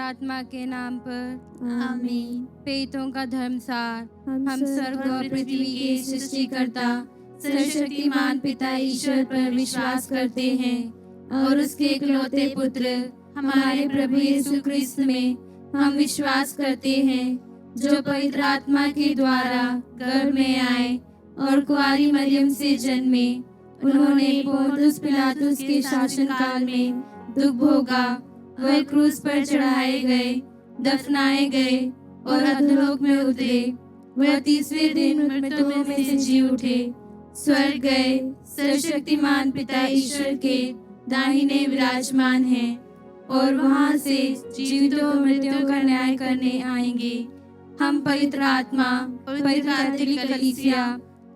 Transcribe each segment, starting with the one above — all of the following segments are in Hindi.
आत्मा के नाम पर आमीन। पेतों का धर्मसार, हम स्वर्ग और और पृथ्वी के सृष्टिकर्ता सर्वशक्तिमान पिता ईश्वर पर विश्वास करते हैं और उसके इकलौते पुत्र हमारे प्रभु यीशु क्रिस्त में हम विश्वास करते हैं, जो पवित्र आत्मा के द्वारा गर्भ में आए और कुंवारी मरियम से जन्मे। उन्होंने पोंतुस पिलातुस के शासनकाल में दुख भोगा, वह क्रूस पर चढ़ाए गए, दफनाए गए और अधोलोक में उतरे। वह तीसरे दिन मृतकों में से जी उठे, स्वर्ग गए, सर्वशक्तिमान पिता ईश्वर के दाहिने विराजमान हैं और वहां से जीवितों और मृतों का न्याय करने आएंगे। हम पवित्र आत्मा, पवित्र कैथोलिक कलीसिया,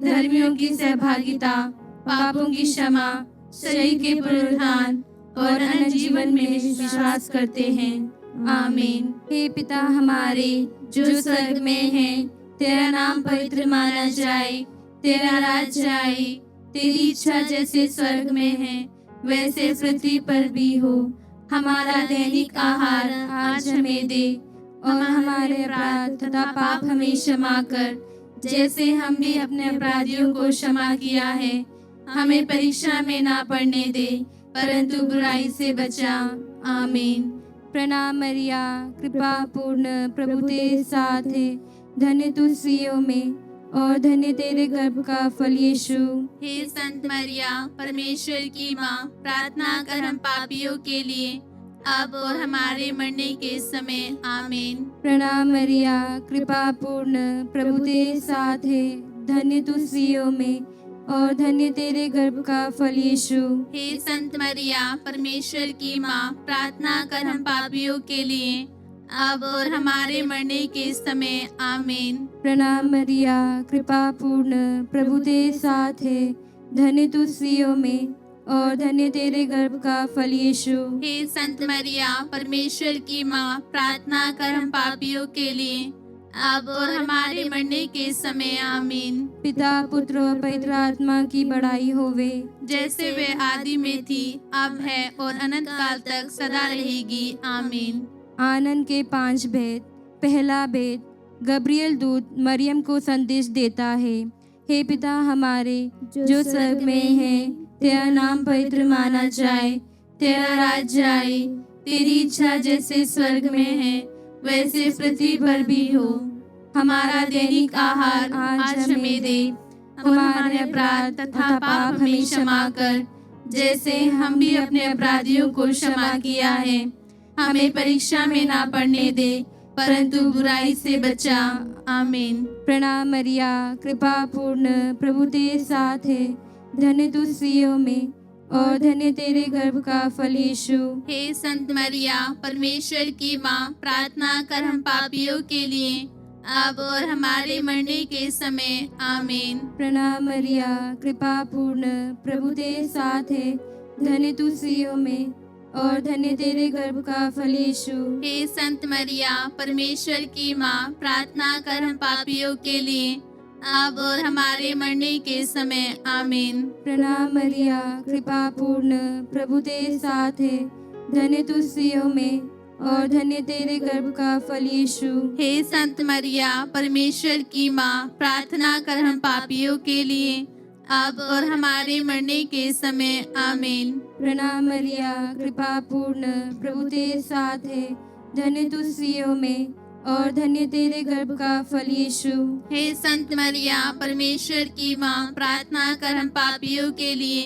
धर्मियों की सहभागिता, पापों की क्षमा, शरीर के पुनरुत्थान और अनंत जीवन में विश्वास करते हैं। आमीन। हे पिता हमारे जो स्वर्ग में है, तेरा नाम पवित्र माना जाए, तेरा राज्य आए, तेरी इच्छा जैसे स्वर्ग में है वैसे पृथ्वी पर भी हो। हमारा दैनिक आहार आज हमें दे और हमारे अपराध तथा पाप हमें क्षमा कर, जैसे हम भी अपने अपराधियों को क्षमा किया है। हमें परीक्षा में ना पड़ने दे, परंतु बुराई से बचा। आमीन। प्रणाम मरिया, कृपा पूर्ण, प्रभु तेरे साथ है, धन्य तू स्त्रियों में और धन्य तेरे गर्भ का फल यीशु। हे संत मरिया, परमेश्वर की माँ, प्रार्थना कर हम पापियों के लिए, अब और हमारे मरने के समय। आमीन। प्रणाम मरिया, कृपा पूर्ण, प्रभु तेरे साथ है, धन्य तू स्त्रियों में और धन्य तेरे गर्भ का फल यीशु। हे संत मरिया, परमेश्वर की माँ, प्रार्थना कर हम पापियों के लिए, अब और हमारे मरने के समय। आमीन। प्रणाम मरिया, कृपा पूर्ण, प्रभु तेरे साथ है, धन्य तू स्त्रियों में और धन्य तेरे गर्भ का फल यीशु। हे संत मरिया, परमेश्वर की माँ, प्रार्थना कर हम पापियों के लिए, अब और हमारे मरने के समय। आमीन। पिता, पुत्र और पवित्र आत्मा की बड़ाई होवे, जैसे वे आदि में थी, अब है और अनंत काल तक सदा रहेगी। आमीन। आनंद के 5 भेद। पहला भेद, गब्रियल दूत मरियम को संदेश देता है। हे पिता हमारे जो स्वर्ग में है, तेरा नाम पवित्र माना जाए, तेरा राज्य आए, तेरी इच्छा जैसे स्वर्ग में है वैसे पृथ्वी पर भी हो। हमारा दैनिक आहार आज हमें दे, हमारे अपराध तथा पाप हमें क्षमा कर, जैसे हम भी अपने अपराधियों को क्षमा किया है। हमें परीक्षा में ना पड़ने दे, परंतु बुराई से बचा। आमीन। प्रणाम मरिया, कृपा पूर्ण, प्रभु तेरे साथ है, धन्य तू स्त्रियों में और धन्य तेरे गर्भ का फल यीशु। हे संत मरिया, परमेश्वर की माँ, प्रार्थना कर हम पापियों के लिए, अब और हमारे मरने के समय। आमीन। प्रणाम मरिया, कृपा पूर्ण, प्रभु तेरे साथ है, धन्य तू स्त्रियों में और धन्य तेरे गर्भ का फल यीशु। हे संत मरिया, परमेश्वर की माँ, प्रार्थना कर हम पापियों के लिए, अब और हमारे मरने के समय। आमीन। प्रणाम मरिया, कृपा पूर्ण, प्रभु तेरे साथ है, धन्य तू स्त्रियों में और धन्य तेरे गर्भ का फल यीशु। हे संत मरिया, परमेश्वर की माँ, प्रार्थना कर हम पापियों के लिए, अब और हमारे मरने के समय। आमीन। प्रणाम मरिया, कृपा पूर्ण, प्रभु तेरे साथ है, धन्य तू स्त्रियों में और धन्य तेरे गर्भ का फल यीशु। हे संत मरिया, परमेश्वर की माँ, प्रार्थना कर हम पापियों के लिए,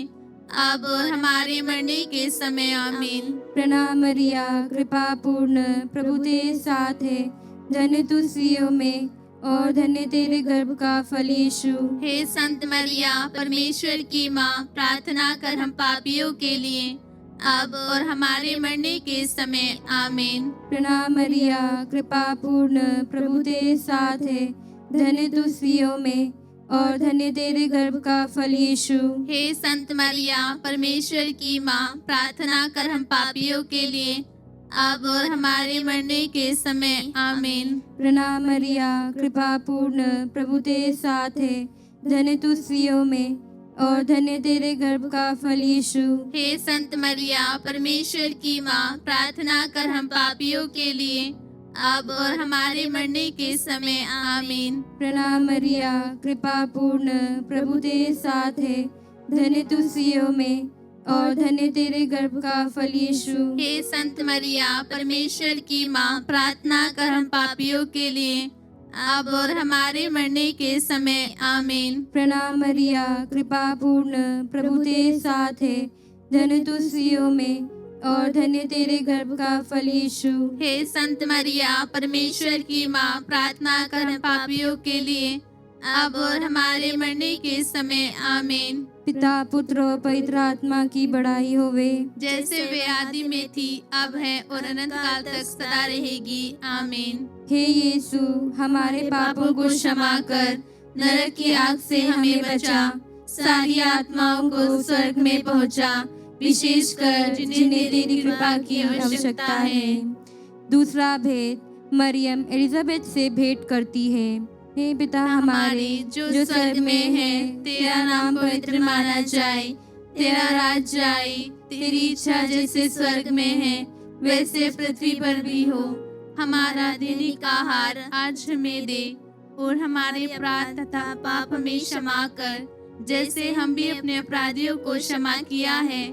अब और हमारे मरने के समय। आमीन। प्रणाम मरिया, कृपा पूर्ण, प्रभु तेरे साथ है, धन्य तू स्त्रियों में और धन्य तेरे गर्भ का फल यीशु। हे संत मरिया, परमेश्वर की माँ, प्रार्थना कर हम पापियों के लिए, अब और हमारे मरने के समय। आमीन। प्रणाम मरिया, कृपा पूर्ण, प्रभु तेरे साथ है, धन्य तू स्त्रियों में और धन्य तेरे गर्भ का फल यीशु। हे संत मरिया, परमेश्वर की माँ, प्रार्थना कर हम पापियों के लिए, अब और हमारे मरने के समय। आमीन। प्रणाम मरिया, कृपा पूर्ण, प्रभु तेरे साथ है, धन्य तू स्त्रियों में और धन्य तेरे गर्भ का फल यीशु। हे संत मरिया, परमेश्वर की माँ, प्रार्थना कर हम पापियों के लिए, अब और हमारे मरने के समय। आमीन। प्रणाम मरिया, कृपा पूर्ण, प्रभु तेरे साथ है, धन्य तू स्त्रियों में और धन्य तेरे गर्भ का फल यीशु। हे संत मरिया, परमेश्वर की माँ, प्रार्थना कर हम पापियों के लिए, अब और हमारे मरने के समय। आमीन। प्रणाम मरिया, कृपा पूर्ण, प्रभु तेरे साथ है, धन्य तू स्त्रियों में और धन्य तेरे गर्भ का फल यीशु। हे संत मरिया, परमेश्वर की माँ, प्रार्थना कर हम पापियों के लिए, अब और हमारे मरने के समय। आमीन। पिता, पुत्र और पवित्र आत्मा की बड़ाई होवे, जैसे वे आदि में थी, अब है और अनंत काल तक सदा रहेगी। आमीन। हे यीशु, हमारे पापों को क्षमा कर, नरक की आग से हमें बचा, सारी आत्माओं को स्वर्ग में पहुंचा, विशेषकर जिन्हें तेरी कृपा की आवश्यकता है। दूसरा भेद, मरियम एलिजाबेथ से भेंट करती है। हे पिता हमारे जो स्वर्ग में है, तेरा नाम पवित्र माना जाए, तेरा राज्य आए, तेरी इच्छा जैसे स्वर्ग में है वैसे पृथ्वी पर भी हो। हमारा दैनिक आहार आज हमें दे, और हमारे अपराध तथा पाप हमें क्षमा कर, जैसे हम भी अपने अपराधियों को क्षमा किया है।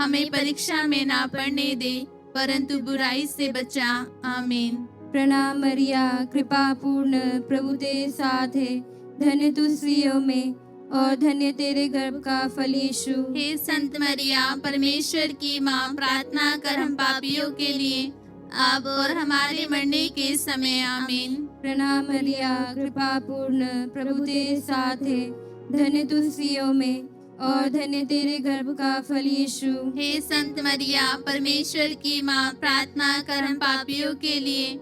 हमें परीक्षा में ना पड़ने दे, परंतु बुराई से बचा। आमीन। प्रणाम मरिया, कृपा पूर्ण, प्रभु तेरे साथ है, धन्य तू स्त्रियों में और धन्य तेरे गर्भ का फल यीशु। हे संत मरिया, परमेश्वर की माँ, प्रार्थना कर हम पापियों के लिए, अब और हमारे मरने के समय। आमीन। प्रणाम मरिया, कृपा पूर्ण, प्रभु तेरे साथ है, धन्य तू स्त्रियों में और धन्य तेरे गर्भ का फल यीशु। हे संत मरिया, परमेश्वर की माँ, प्रार्थना कर हम पापियों के लिए,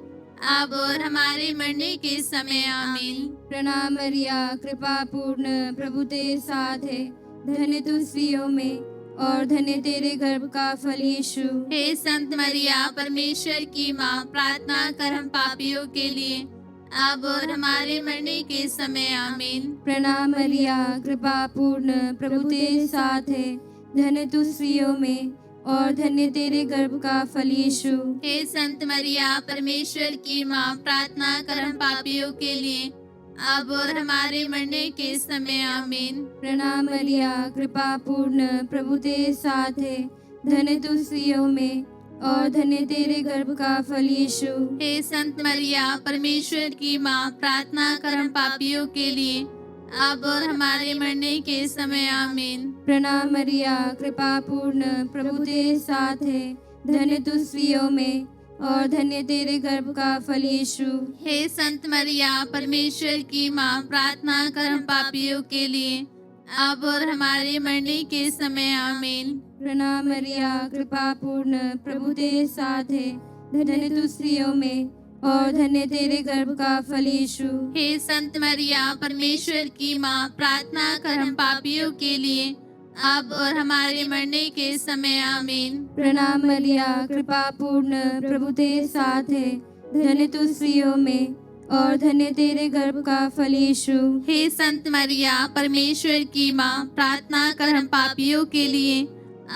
अब और हमारे मरने के समय। आमीन। प्रणाम मरिया, कृपा पूर्ण, प्रभु तेरे साथ है, धन्य तू स्त्रियों में और धन्य तेरे गर्भ का फल यीशु। हे संत मरिया, परमेश्वर की माँ, प्रार्थना कर हम पापियों के लिए, अब और हमारे मरने के समय। आमीन। प्रणाम मरिया, कृपा पूर्ण, प्रभु तेरे साथ है, धन्य तू स्त्रियों में और धन्य तेरे गर्भ का फल यीशु। हे संत मरिया, परमेश्वर की माँ, प्रार्थना कर हम पापियों के लिए, अब और हमारे मरने के समय। आमीन। प्रणाम मरिया, कृपा पूर्ण, प्रभु तेरे साथ है, धन्य तू स्त्रियों में और धन्य तेरे गर्भ का फल यीशु। हे संत मरिया, परमेश्वर की माँ, प्रार्थना कर हम पापियों के लिए, अब और हमारे मरने के समय। आमीन। प्रणाम मरिया, कृपा पूर्ण, प्रभु तेरे साथ है, धन्य तू स्त्रियों में और धन्य तेरे गर्भ का फल यीशु। हे संत मरिया, परमेश्वर की माँ, प्रार्थना कर हम पापियों के लिए, अब और हमारे मरने के समय। आमीन। प्रणाम मरिया, कृपा पूर्ण, प्रभु तेरे साथ है, धन्य तू स्त्रियों में और धन्य तेरे गर्भ का फल यीशु। हे संत मरिया, परमेश्वर की माँ, प्रार्थना कर हम पापियों के लिए, अब और हमारे मरने के समय। आमीन। प्रणाम मरिया, कृपा पूर्ण, प्रभु तेरे साथ है, धन्य तू स्त्रियों में और धन्य तेरे गर्भ का फल यीशु। हे संत मरिया, परमेश्वर की माँ, प्रार्थना कर हम पापियों के लिए,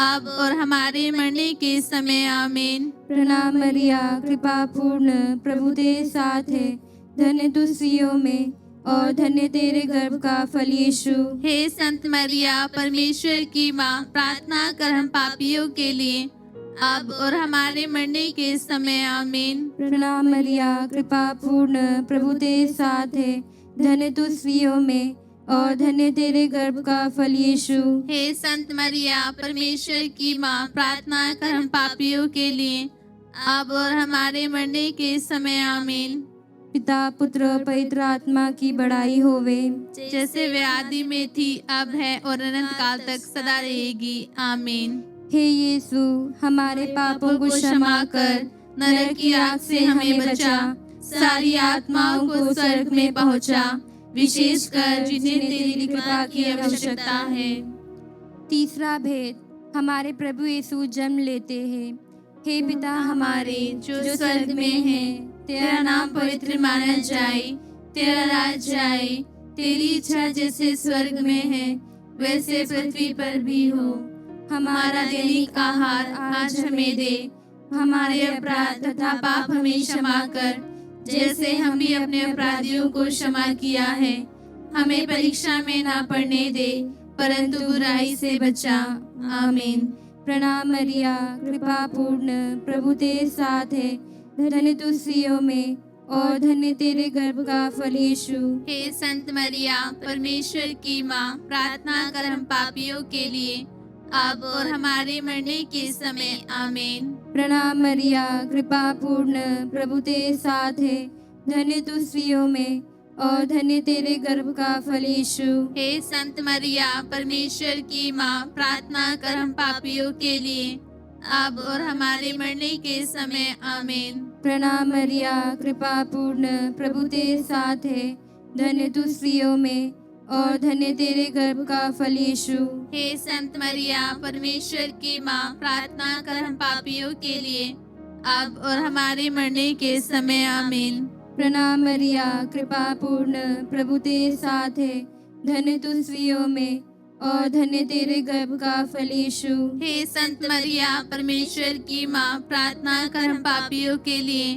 अब और हमारे मरने के समय। आमीन। प्रणाम मरिया, कृपा पूर्ण, प्रभु तेरे साथ है, धन्य तू स्त्रियों में और धन्य तेरे गर्भ का फल यीशु। हे संत मरिया, परमेश्वर की माँ, प्रार्थना कर हम पापियों के लिए, अब और हमारे मरने के समय। आमीन। प्रणाम मरिया, कृपा पूर्ण, प्रभु तेरे साथ है, धन्य तू स्त्रियों में और धन्य तेरे गर्भ का फल यीशु। हे संत मरिया, परमेश्वर की माँ, प्रार्थना कर हम पापियों के लिए, अब और हमारे मरने के समय। आमीन। पिता, पुत्र और पवित्र आत्मा की बड़ाई होवे, जैसे वे आदि में थी, अब है और अनंत काल तक सदा रहेगी। आमीन। हे यीशु, हमारे पापों को क्षमा कर, नरक की आग से हमें बचा, सारी आत्माओं को स्वर्ग में पहुंचा, विशेषकर जिन्हें तेरी कृपा की आवश्यकता है। तीसरा भेद, हमारे प्रभु यीशु जन्म लेते हैं। हे पिता हमारे जो स्वर्ग में है, तेरा नाम पवित्र माना जाए, तेरा राज्य आए, तेरी इच्छा जैसे स्वर्ग में है वैसे पृथ्वी पर भी हो। हमारा दैनिक आहार आज हमें दे। हमारे अपराध तथा पाप हमें क्षमा कर, जैसे हम भी अपने अपराधियों को क्षमा किया है। हमें परीक्षा में ना पड़ने दे, परंतु बुराई से बचा। आमीन। प्रणाम मरिया, कृपा पूर्ण, प्रभु तेरे साथ है। धन्य तू स्त्रियों में और धन्य तेरे गर्भ का फल यीशु। हे संत मरिया, परमेश्वर की माँ, प्रार्थना कर हम पापियों के लिए, अब और हमारे मरने के समय। आमीन। प्रणाम मरिया, कृपा पूर्ण, प्रभु तेरे साथ है। धन्य तू स्त्रियों में और धन्य तेरे गर्भ का फल यीशु। हे संत मरिया, परमेश्वर की माँ, प्रार्थना कर हम पापियों के लिए, अब और हमारे मरने के समय। आमीन। प्रणाम मरिया, कृपा पूर्ण, प्रभु तेरे साथ है। धन्य तू स्त्रियों में और धन्य तेरे गर्भ का फल यीशु। हे संत मरिया, परमेश्वर की माँ, प्रार्थना कर हम पापियों के लिए, अब और हमारे मरने के समय। आमीन। प्रणाम मरिया, कृपा पूर्ण, प्रभु तेरे साथ है। धन्य तू स्त्रियों में और धन्य तेरे गर्भ का फल यीशु। हे संत मरिया, परमेश्वर की माँ, प्रार्थना कर हम पापियों के लिए,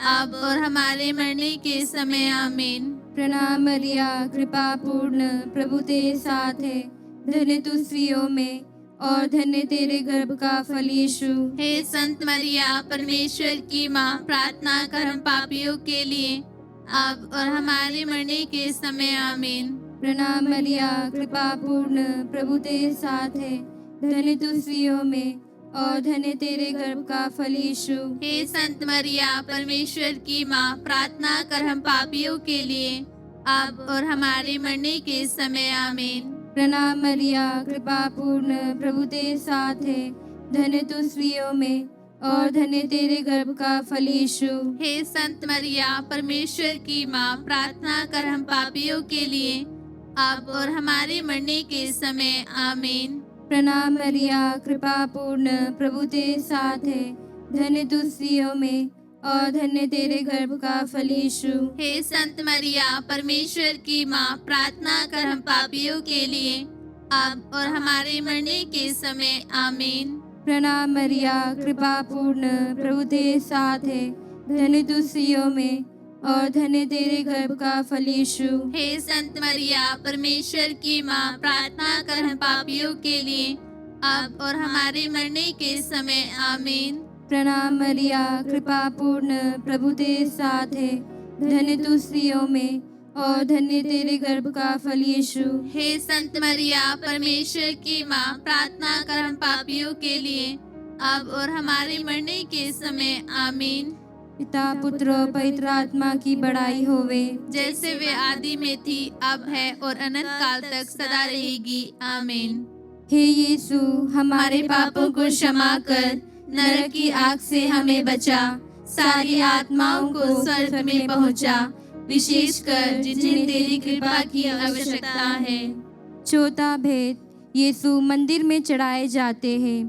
अब और हमारे मरने के समय। आमीन। प्रणाम मरिया, कृपा पूर्ण, प्रभु तेरे साथ है। धन्य तू स्त्रियों में और धन्य तेरे गर्भ का फल यीशु। हे संत मरिया, परमेश्वर की माँ, प्रार्थना कर हम पापियों के लिए, अब और हमारे मरने के समय। आमीन। प्रणाम मरिया, कृपा पूर्ण, प्रभु तेरे साथ है। धन्य तू स्त्रियों में और धन्य तेरे गर्भ का फल यीशु। हे संत मरिया, परमेश्वर की माँ, प्रार्थना कर हम पापियों के लिए, अब और हमारे मरने के समय। आमीन। प्रणाम मरिया, कृपा पूर्ण, प्रभु तेरे साथ है। धन्य तू स्त्रियों में और धन्य तेरे गर्भ का फल यीशु। हे संत मरिया, परमेश्वर की माँ, प्रार्थना कर हम पापियों के लिए, अब और हमारे मरने के समय। आमीन। प्रणाम मरिया, कृपा पूर्ण, प्रभु तेरे साथ है। धन्य तू स्त्रियों में और धन्य तेरे गर्भ का फल यीशु। हे संत मरिया, परमेश्वर की माँ, प्रार्थना कर हम पापियों के लिए, अब और हमारे मरने के समय। आमीन। प्रणाम मरिया, कृपा पूर्ण, प्रभु तेरे साथ है। धन्य तू स्त्रियों में और धन्य तेरे गर्भ का फल यीशु। हे संत मरिया, परमेश्वर की माँ, प्रार्थना कर हम पापियों के लिए, अब और हमारे मरने के समय। आमीन। प्रणाम मरिया, कृपा पूर्ण, प्रभु तेरे साथ है। धन्य तू स्त्रियों में और धन्य तेरे गर्भ का फल यीशु। हे संत मरिया, परमेश्वर की माँ, प्रार्थना कर हम पापियों के लिए, अब और हमारे मरने के समय। आमीन। पिता, पुत्र और पवित्र आत्मा की बड़ाई होवे, जैसे वे आदि में थी, अब है और अनंत काल तक सदा रहेगी। आमीन। हे यीशु, हमारे पापों को क्षमा कर, नरक की आग से हमें बचा, सारी आत्माओं को स्वर्ग में पहुंचा, विशेषकर जिन्हें तेरी कृपा की आवश्यकता है। चौथा भेद, यीशु मंदिर में चढ़ाए जाते हैं।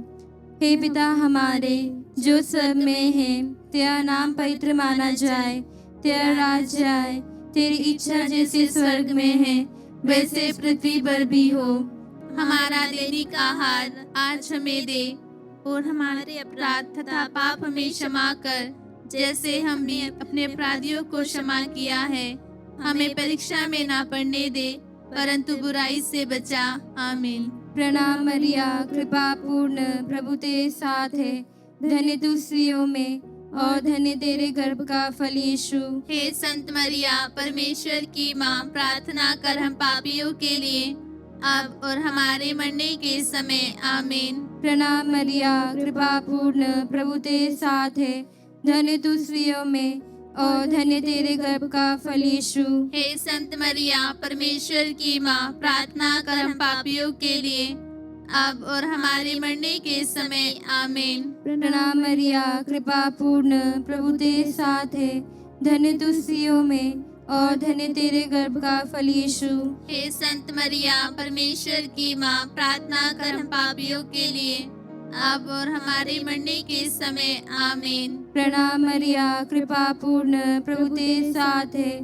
हे पिता हमारे जो स्वर्ग में है, तेरा नाम पवित्र माना जाए, तेरा राज्य आए, तेरी इच्छा जैसे स्वर्ग में है वैसे पृथ्वी पर भी हो। हमारा दैनिक आहार आज हमें दे, और हमारे अपराध तथा पाप हमें क्षमा कर, जैसे हम भी अपने अपराधियों को क्षमा किया है। हमें परीक्षा में ना पड़ने दे, परंतु बुराई से बचा। आमीन। प्रणाम मरिया, कृपा पूर्ण, प्रभु तेरे साथ है। धन्य तू स्त्रियों में और धन्य तेरे गर्भ का फल यीशु। हे संत मरिया, परमेश्वर की माँ, प्रार्थना कर हम पापियों के लिए, अब और हमारे मरने के समय। आमीन। प्रणाम मरिया, कृपा पूर्ण, प्रभु तेरे साथ है। धन्य तू स्त्रियों में और धन्य तेरे गर्भ का फल यीशु। हे संत मरिया, परमेश्वर की माँ, प्रार्थना कर हम पापियों के लिए, अब और हमारे मरने के समय। आमीन। प्रणाम मरिया, कृपा पूर्ण, प्रभु तेरे साथ है। धन्य तू स्त्रियों में और धन्य तेरे गर्भ का फल यीशु। हे संत मरिया, परमेश्वर की माँ, प्रार्थना कर हम पापियों के लिए, अब और हमारे मरने के समय। आमीन। प्रणाम मरिया, कृपा पूर्ण, प्रभु तेरे साथ है।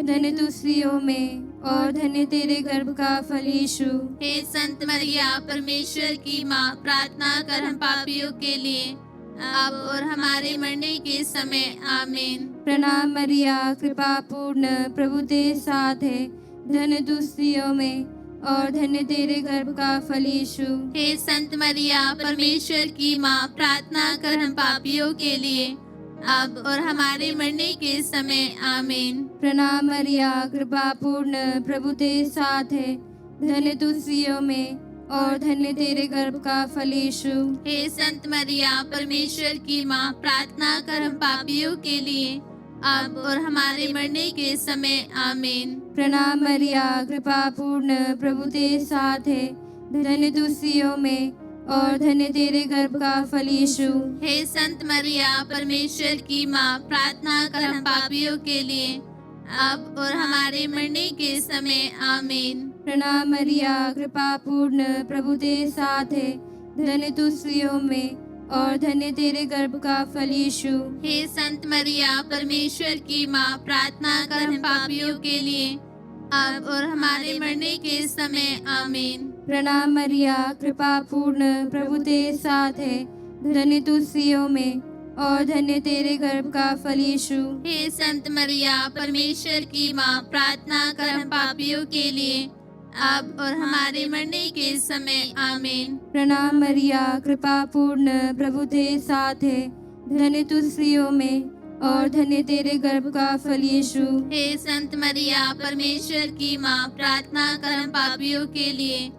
धन्य तू स्त्रियों में और धन्य तेरे गर्भ का फल यीशु। हे संत मरिया परमेश्वर की माँ, प्रार्थना कर हम पापियों के लिए, अब और हमारे मरने के समय आमीन। प्रणाम मरिया, कृपा पूर्ण, प्रभु तेरे साथ है, धन्य तू स्त्रियों में और धन्य तेरे गर्भ का फल यीशु। हे संत मरिया परमेश्वर की माँ, प्रार्थना कर हम पापियों के लिए, अब और हमारे मरने के समय आमीन। प्रणाम मरिया, कृपा पूर्ण, प्रभु तेरे साथ है, धन्य तू स्त्रियों में और धन्य तेरे गर्भ का फल यीशु। हे संत मरिया परमेश्वर की माँ, प्रार्थना कर हम पापियों के लिए, अब और हमारे मरने के समय आमीन। प्रणाम मरिया, कृपा पूर्ण, प्रभु तेरे साथ है, धन्य तू स्त्रियों में और धन्य तेरे गर्भ का फल यीशु। हे संत मरिया परमेश्वर की माँ, प्रार्थना कर हम पापियों के लिए, अब और हमारे मरने के समय आमीन। प्रणाम मरिया, कृपा पूर्ण, प्रभु तेरे साथ है, धन्य तू स्त्रियों में और धन्य तेरे गर्भ का फल यीशु। हे संत मरिया परमेश्वर की माँ, प्रार्थना कर हम पापियों के लिए, अब और हमारे मरने के समय आमीन। प्रणाम मरिया, कृपा पूर्ण, प्रभु तेरे साथ है, धन्य तू स्त्रियों में और धन्य तेरे गर्भ का फल यीशु। हे संत मरिया परमेश्वर की माँ, प्रार्थना कर हम पापियों के लिए, अब और हमारे मरने के समय आमीन। प्रणाम मरिया, कृपा पूर्ण, प्रभु तेरे साथ है, धन्य तू स्त्रियों में और धन्य तेरे गर्भ का फल यीशु। हे संत मरिया परमेश्वर की माँ, प्रार्थना कर हम पापियों के लिए,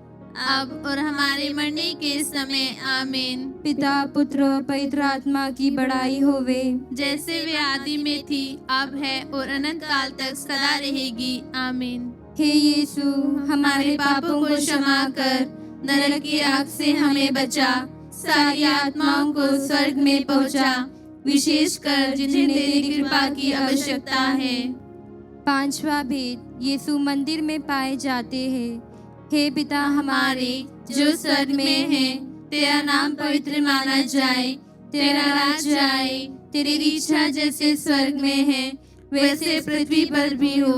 अब और हमारे मरने के समय आमीन। पिता, पुत्र और पवित्र आत्मा की बड़ाई होवे, जैसे वे आदि में थी, अब है और अनंत काल तक सदा रहेगी आमीन। हे यीशु, हमारे पापों को क्षमा कर, नरक की आग से हमें बचा, सारी आत्माओं को स्वर्ग में पहुंचा, विशेषकर जिन्हें तेरी कृपा की आवश्यकता है। पांचवा भेद, यीशु मंदिर में पाए जाते हैं। हे पिता हमारे जो स्वर्ग में है, तेरा नाम पवित्र माना जाए, तेरा राज्य आए, तेरी इच्छा जैसे स्वर्ग में है वैसे पृथ्वी पर भी हो।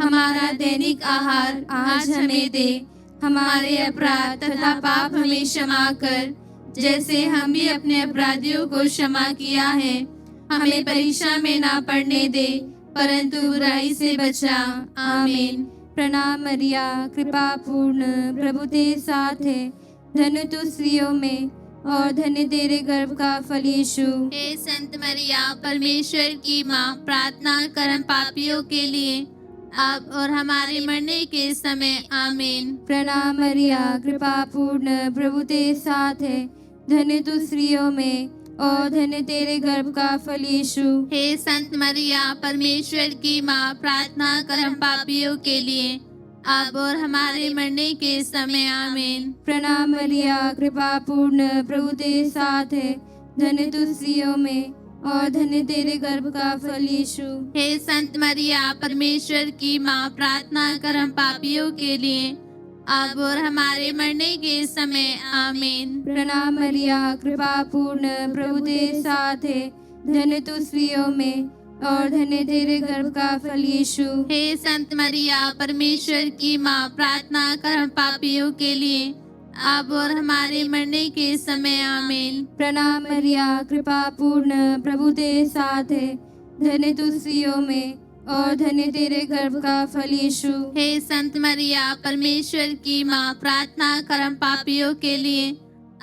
हमारा दैनिक आहार आज हमें दे, हमारे अपराध तथा पाप हमें क्षमा कर, जैसे हम भी अपने अपराधियों को क्षमा किया है। हमें परीक्षा में ना पड़ने दे, परंतु बुराई से बचा। आमीन। प्रणाम मरिया, कृपा पूर्ण, प्रभु तेरे साथ है, धन्य तू स्त्रियों में और धन्य तेरे गर्भ का फल यीशु। हे संत मरिया परमेश्वर की माँ, प्रार्थना कर हम पापियों के लिए, अब और हमारे मरने के समय आमीन। प्रणाम मरिया, कृपा पूर्ण, प्रभु तेरे साथ है, धन्य तू स्त्रियों में और धन्य तेरे गर्भ का फल यीशु। हे संत मरिया परमेश्वर की माँ, प्रार्थना कर हम पापियों के लिए, अब और हमारे मरने के समय आमीन। प्रणाम मरिया, कृपा पूर्ण, प्रभु तेरे साथ है, धन्य तू स्त्रियों में और धन्य तेरे गर्भ का फल यीशु। हे संत मरिया परमेश्वर की माँ, प्रार्थना कर हम पापियों के लिए, अब और हमारे मरने के समय आमीन। प्रणाम मरिया, कृपा पूर्ण, प्रभु तेरे साथ है, धन्य तू स्त्रियों में और धन्य तेरे गर्भ का फल यीशु। हे संत मरिया परमेश्वर की माँ, प्रार्थना कर हम पापियों के लिए, अब और हमारे मरने के समय आमीन। प्रणाम मरिया, कृपा पूर्ण, प्रभु तेरे साथ है, धन्य तू स्त्रियों में और धन्य तेरे गर्भ का फल यीशु। हे संत मरिया परमेश्वर की माँ, प्रार्थना कर हम पापियों के लिए,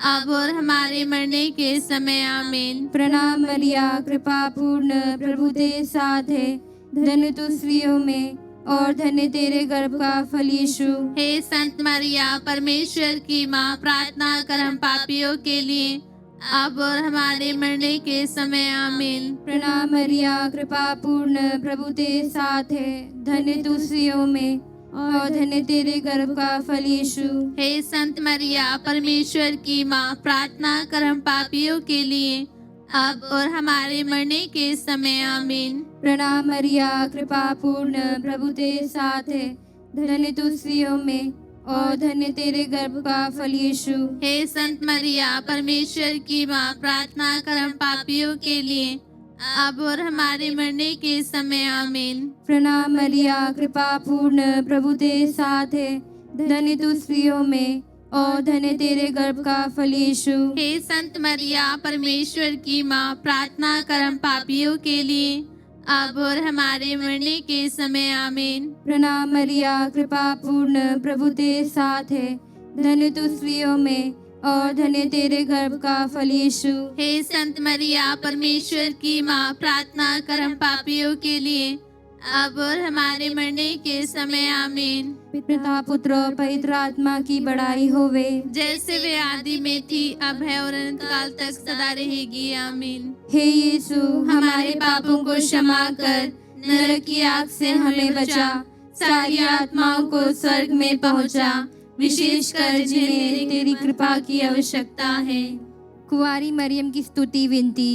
अब और हमारे मरने के समय आमीन। प्रणाम मरिया, कृपा पूर्ण, प्रभु तेरे साथ है, धन्य तू स्त्रियों में और धन्य तेरे गर्भ का फल यीशु। हे संत मरिया परमेश्वर की माँ, प्रार्थना कर हम पापियों के लिए, अब और हमारे मरने के समय आमीन। प्रणाम मरिया, कृपा पूर्ण, प्रभु तेरे साथ है, धन्य तू स्त्रियों में और धन्य तेरे गर्भ का फल यीशु। हे संत मरिया परमेश्वर की माँ, प्रार्थना कर हम पापियों के लिए, अब और हमारे मरने के समय आमीन। प्रणाम मरिया, कृपा पूर्ण, प्रभु तेरे साथ है, धन्य तू स्त्रियों में और धन्य तेरे गर्भ का फल यीशु। हे संत मरिया परमेश्वर की माँ, प्रार्थना कर हम पापियों के लिए, अब और हमारे मरने के समय आमीन। प्रणाम मरिया, कृपा पूर्ण, प्रभु तेरे साथ है। धन्य तू स्त्रियों में और धन्य तेरे गर्भ का फल यीशु। हे संत मरिया, परमेश्वर की माँ, प्रार्थना कर हम पापियों के लिए, अब और हमारे मरने के समय आमीन। प्रणाम मरिया, कृपा पूर्ण, प्रभु तेरे साथ है। धन्य तू स्त्रियों में और धन्य तेरे गर्भ का फल यीशु। हे संत मरिया, परमेश्वर की माँ, प्रार्थना कर हम पापियों के लिए, अब और हमारे मरने के समय आमीन। पिता पुत्र और पवित्र आत्मा की बड़ाई होवे, जैसे वे आदि में थी, अब है और अनंत काल तक सदा रहेगी आमीन। हे यीशु, हमारे पापों को क्षमा कर, नरक की आग से हमें बचा, सारी आत्माओं को स्वर्ग में पहुंचा, विशेषकर जिन्हें तेरी कृपा की आवश्यकता है। कुंवारी मरियम की स्तुति विनती।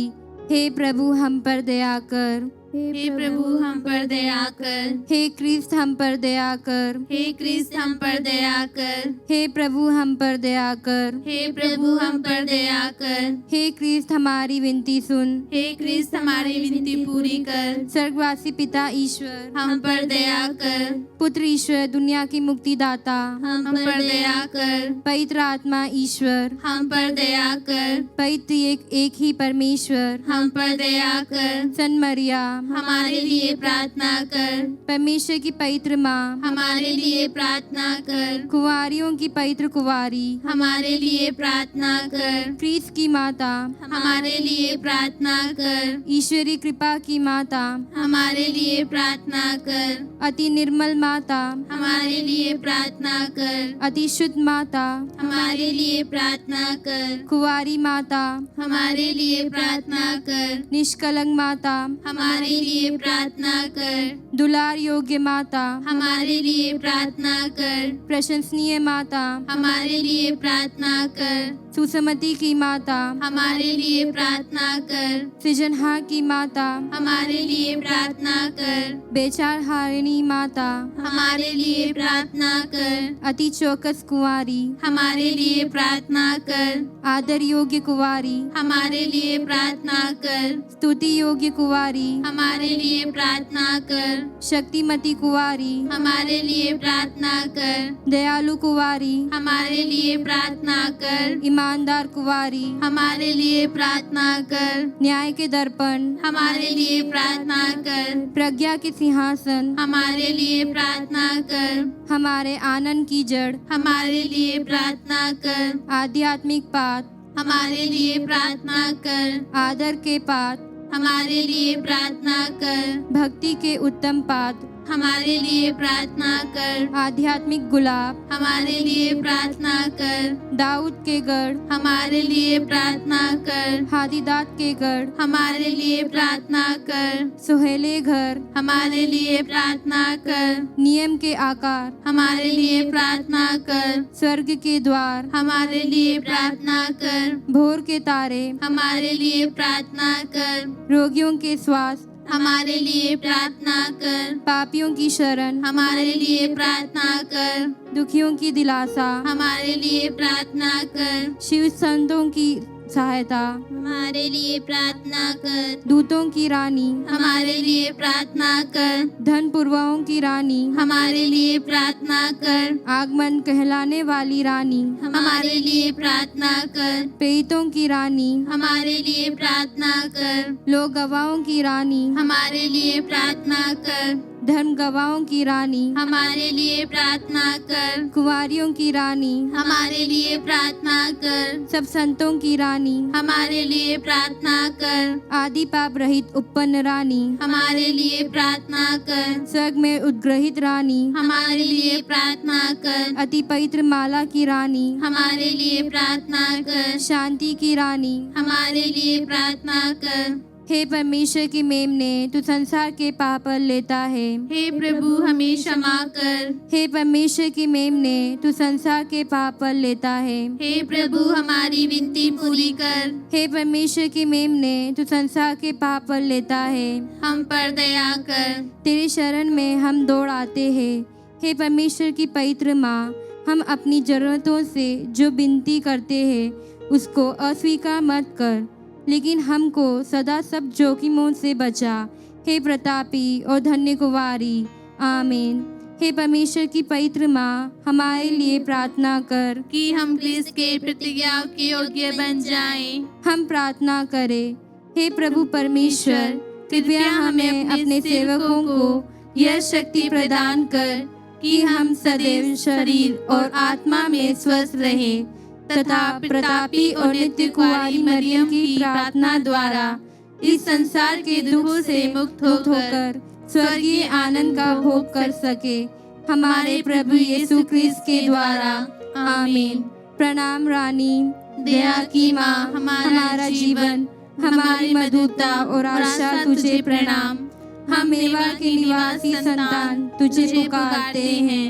हे प्रभु हम पर दया कर। हे प्रभु हम पर दया कर। हे क्रिस्त हम पर दया कर। हे क्रिस्त हम पर दया कर। हे प्रभु हम पर दया कर। हे प्रभु हम पर दया कर। हे क्रिस्त हमारी विनती सुन। हे क्रिस्त हमारी विनती पूरी कर। स्वर्गवासी पिता ईश्वर हम पर दया कर। पुत्र ईश्वर दुनिया की मुक्तिदाता हम पर दया कर। पवित्र आत्मा ईश्वर हम पर दया कर। पवित्र एक ही परमेश्वर हम पर दया कर। सन मरिया हमारे लिए प्रार्थना कर। परमेश्वर की पवित्र माँ हमारे लिए प्रार्थना कर। कुंवारियों की पवित्र कुंवारी हमारे लिए प्रार्थना कर। क्रिस्त की माता हमारे लिए प्रार्थना कर। ईश्वरी कृपा की माता हमारे लिए प्रार्थना कर। अति निर्मल माता हमारे लिए प्रार्थना कर। अति शुद्ध माता हमारे लिए प्रार्थना कर। कुंवारी माता हमारे लिए प्रार्थना कर। निष्कलंक माता हमारे लिए प्रार्थना कर। दुलार योग्य माता हमारे लिए प्रार्थना कर। प्रशंसनीय माता हमारे लिए प्रार्थना कर। सुसमति की माता हमारे लिए प्रार्थना कर। सृजनहार की माता हमारे लिए प्रार्थना कर। बेचार हारिणी माता हमारे लिए प्रार्थना कर। अति चौकस कुंवारी हमारे लिए प्रार्थना कर। आदर योग्य कुंवारी हमारे लिए प्रार्थना कर। स्तुति योग्य कुंवारी हमारे लिए प्रार्थना कर। शक्तिमती कुंवारी हमारे लिए प्रार्थना कर। दयालु कुंवारी हमारे लिए प्रार्थना कर। ईमानदार कुंवारी हमारे लिए प्रार्थना कर। न्याय के दर्पण हमारे लिए प्रार्थना कर। प्रज्ञा के सिंहासन हमारे लिए प्रार्थना कर। हमारे आनंद की जड़ हमारे लिए प्रार्थना कर। आध्यात्मिक पात हमारे लिए प्रार्थना कर। आदर के पात हमारे लिए प्रार्थना कर। भक्ति के उत्तम पात हमारे लिए प्रार्थना कर। आध्यात्मिक गुलाब हमारे लिए प्रार्थना कर। दाऊद के गढ़ हमारे लिए प्रार्थना कर। हादीदात के गढ़ हमारे लिए प्रार्थना कर। सुहेले घर हमारे लिए प्रार्थना कर। नियम के आकार हमारे लिए प्रार्थना कर। स्वर्ग के द्वार हमारे लिए प्रार्थना कर। भोर के तारे हमारे लिए प्रार्थना कर। रोगियों के स्वास्थ्य हमारे लिए प्रार्थना कर। पापियों की शरण हमारे लिए प्रार्थना कर। दुखियों की दिलासा हमारे लिए प्रार्थना कर। शिव संतों की सहायता हमारे लिए प्रार्थना कर। दूतों की रानी हमारे लिए प्रार्थना कर। धन पूर्वाओं की रानी हमारे लिए प्रार्थना कर। आगमन कहलाने वाली रानी हमारे लिए प्रार्थना कर। प्रेतों की रानी हमारे लिए प्रार्थना कर। लोक गवाहों की रानी हमारे लिए प्रार्थना कर। धर्म गवाहों की रानी हमारे लिए प्रार्थना कर। कुंवारियों की रानी हमारे लिए प्रार्थना कर। सब संतों की रानी हमारे लिए प्रार्थना कर। आदि पाप रहित उत्पन्न रानी हमारे लिए प्रार्थना कर। स्वर्ग में उद्ग्रहित रानी हमारे लिए प्रार्थना कर। अति पवित्र माला की रानी हमारे लिए प्रार्थना कर। शांति की रानी हमारे लिए प्रार्थना कर। हे परमेश्वर की मेमने तू संसार के पाप लेता है। हे प्रभु हमें क्षमा कर। हे परमेश्वर की मेमने तू संसार के पाप लेता है। हे प्रभु हमारी विनती पूरी कर। हे परमेश्वर की मेमने तू संसार के पाप लेता है। हम पर दया कर। तेरे शरण में हम दौड़ आते हैं। हे परमेश्वर की पवित्र माँ, हम अपनी जरूरतों से जो विनती करते हैं उसको अस्वीकार मत कर। लेकिन हमको सदा सब जोखिमों से बचा। हे प्रतापी और धन्य कुंवारी, आमीन। हे परमेश्वर की पवित्र माँ, हमारे लिए प्रार्थना कर कि हम क्रिस्त के प्रतिज्ञाओं के योग्य बन जाएं। हम प्रार्थना करें। हे प्रभु परमेश्वर, कृपया हमें अपने सेवकों को यह शक्ति प्रदान कर कि हम सदैव शरीर और आत्मा में स्वस्थ रहें तथा प्रतापी और नित्य कुंवारी मरियम की प्रार्थना द्वारा इस संसार के दुखों से मुक्त होकर स्वर्गीय आनंद का भोग कर सके, हमारे प्रभु यीशु क्रिस्त के द्वारा, आमीन। प्रणाम रानी, दया की माँ, हमारा जीवन, हमारी मधुरता और आशा तुझे प्रणाम। हम मेवा के निवासी संतान तुझे पुकारते हैं।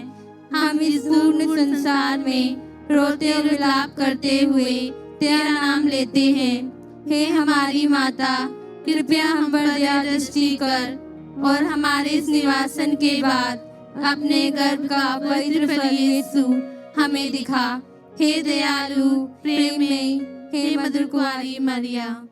हम इस पूर्ण संसार में रोते और विलाप करते हुए तेरा नाम लेते हैं। हे हमारी माता, कृपया हम पर दया दृष्टि कर और हमारे इस निवासन के बाद अपने गर्भ का पवित्र फल यीशु हमें दिखा। हे दयालु प्रेम में, हे मधुर कुंवारी मरिया।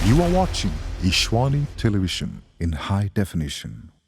You are watching Ishwani Television in high definition.